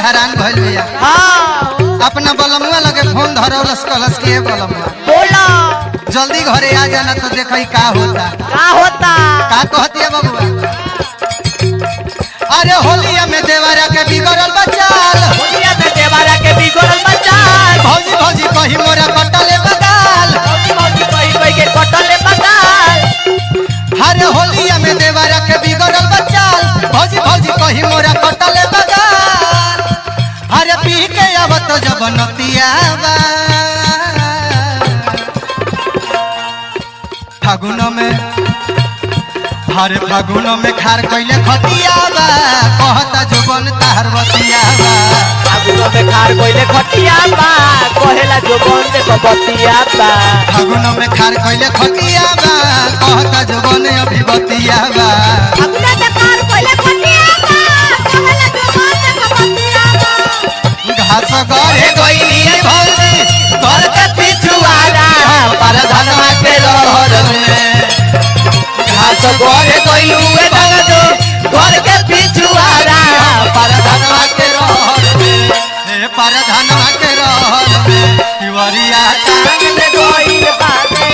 हैरान भइल बिया। हाँ अपना बलमुआ लगे फोन धरौलस कलस के बलमुआ बोला जल्दी घरे आ जाना तो देखई का होता। का होता का कहती है बबुआ? अरे होलिया में देवरा के बिगड़ल बचाल, होलिया में देवरा के बिगड़ल बचाल, भौजी भौजी कही मोरा कटले बगाल, भौजी भौजी कही कही के कटले बगाल। अरे होलिया में देवरा के बिगड़ल बचाल, भौजी भौजी कही मोरा कटले बगाल। अरे पी के अब तो जब नतिया फागुन में, हरे फागुन में खार कइले खतियाबा, कहता जुबन तार बतियाबा। फागुन में खार कइले खटियाबा, कहेला जुबन देखो बतियाबा। फागुन में खार कइले खतियाबा, कहता जुबन अभी बतियाबा। फागुन में खार कइले खटियाबा, कहेला जुबन देखो बतियाबा। घास गरे गइली भौजी घर के पिछुआरा, पर धनवा के रहर में। घास गरे गइलुए दगदो घर के पिछुआरा, पर धनवा के रहर में। ए पर धनवा के रहर में तिवरिया टांग ले गइल बाटे,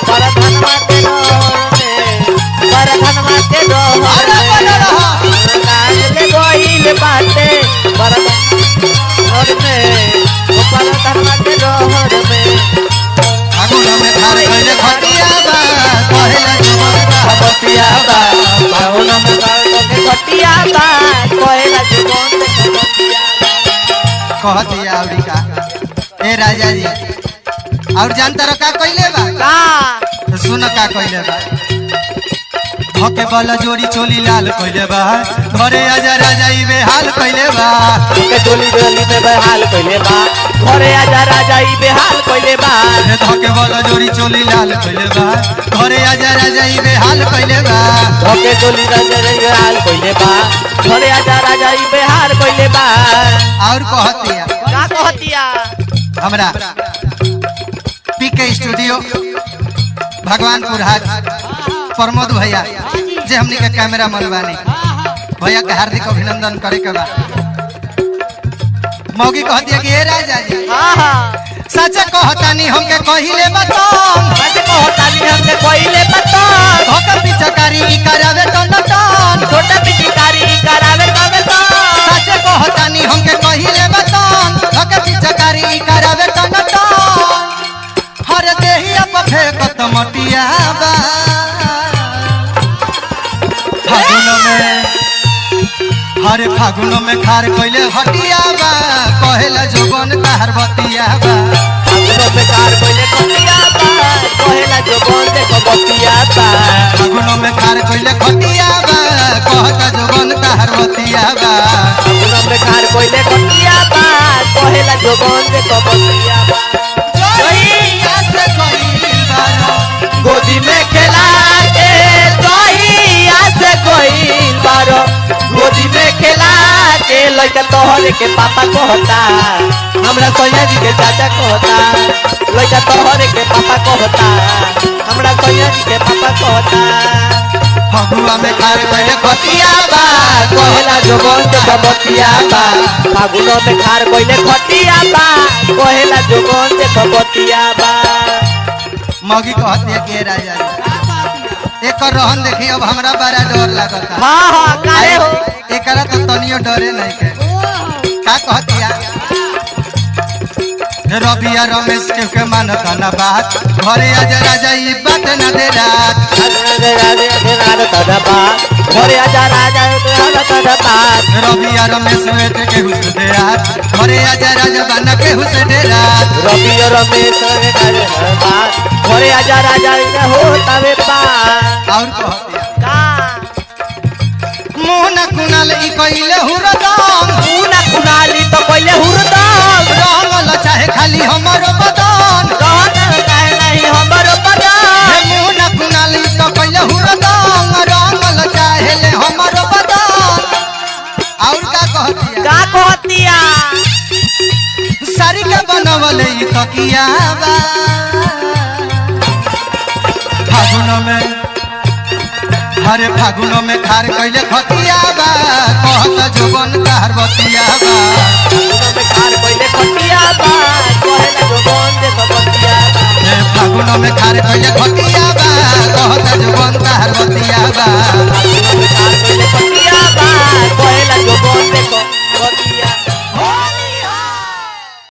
पर धनवा के रहर में, पर धनवा के रहर अरे बन रहा ले गइल बाटे, पर रहर में, पर धनवा के रहर में। फागुन में खार कइले खतियाबा, कहेला जुबन तार बतियाबा। फागुन में खार कइले खटियाबा, कहेला जुबन देखो बतियाबा। कहती आवड़ी का ए राजा जी और जानता रहो का कइले बा? का सुन का कइले बा? धके बल जोड़ी चोली लाल कइले बा, घरे आजा राजा ई बेहाल कइले बा। के चोली डोली में बेहाल कइले बा, घरे आजा राजा ई बेहाल कइले बा। ए धके बल जोड़ी चोली लाल कइले बा, घरे आजा राजा ई बेहाल कइले बा। धके चोली राजा ई बेहाल कइले बा, घरे आजा राजा ई बेहाल कइले बा। और कहतिया का कहतिया? हमरा पीके स्टूडियो भगवानपुर हाट प्रमोद भैया जे हमनी के कैमरा मनवानी भैया के हार्दिक अभिनंदन करे के बा। मौगी कहती है कि ए राजा जी हां हां सच कहतानी हमके कहिले बताओ, सच कहतानी हमके कहिले बताओ। धोखा पिचकारी ई करावे तो नटन, छोटा पिचकारी ई करावे तो नटन। सच कहतानी हमके कहिले बताओ, धोखा पिचकारी ई करावे तो नटन। हर देहिया पे फेंकत मटियाबा फागुन में, हरे फागुन में खार कइले हटियाबा, कहेला जुबन तार बतियाबा। फागुन में खार कइले खटियाबा, कहेला जुबन देखो बतियाबा। फागुन में खार कइले खटियाबा, कहता जुबन तार बतियाबा। फागुन में खार कइले खटियाबा, कहेला जुबन देखो बतियाबा। जोइया से कइल बानो, गोदी में खेला के जोइया से कइल बारो, गोदी में खेला के लइका तोहरे के पापा कहता, हमरा सैया जी के चाचा कहता। लइका तोहरे के पापा कहता, हमरा सैया जी के पापा कहता। फगुआ में खार कइले खटियाबा, कहेला जुबन देखो बतियाबा। फागुन में खार कइले खटियाबा, कहेला जुबन देखो बतियाबा। मौगी कहती है कि ए राजा जी एक रहन देखी अब हमरा बड़ा डर लगता। हां हां काहे हो? एकरा तो तनियो डरे नहीं के। का कहतिया रबिया रमेश के मानता ना बात, घरे आजा राजा ई बात न दे रात। घरे आजा राजा रबिया रमेश के हुस दे रात, घरे आजा राजा बन के हुस दे रात। रवि रमेश घरे आजा राजा हो तबे पार। और कहतिया का मुंह न कुनाल ई कइले हुरदम, मुना कुनाली तो कइले हुरदम। रंगल चाहे खाली हमरो बदन, रहन काहे नहीं हमरो बदन। हे मुंह न कुनाल ई तो कइले हुरदम, रंगल चाहे ले हमरो बदन। और का कहतिया का कहतिया? सारी के बनवले ई तकियाबा फागुन में, हरे फागुनो में खार कैले खतिया बा कहत जुबन तार बतिया बा फागुनो में खार कैले खतिया बा कहत जुबन तार बतिया बा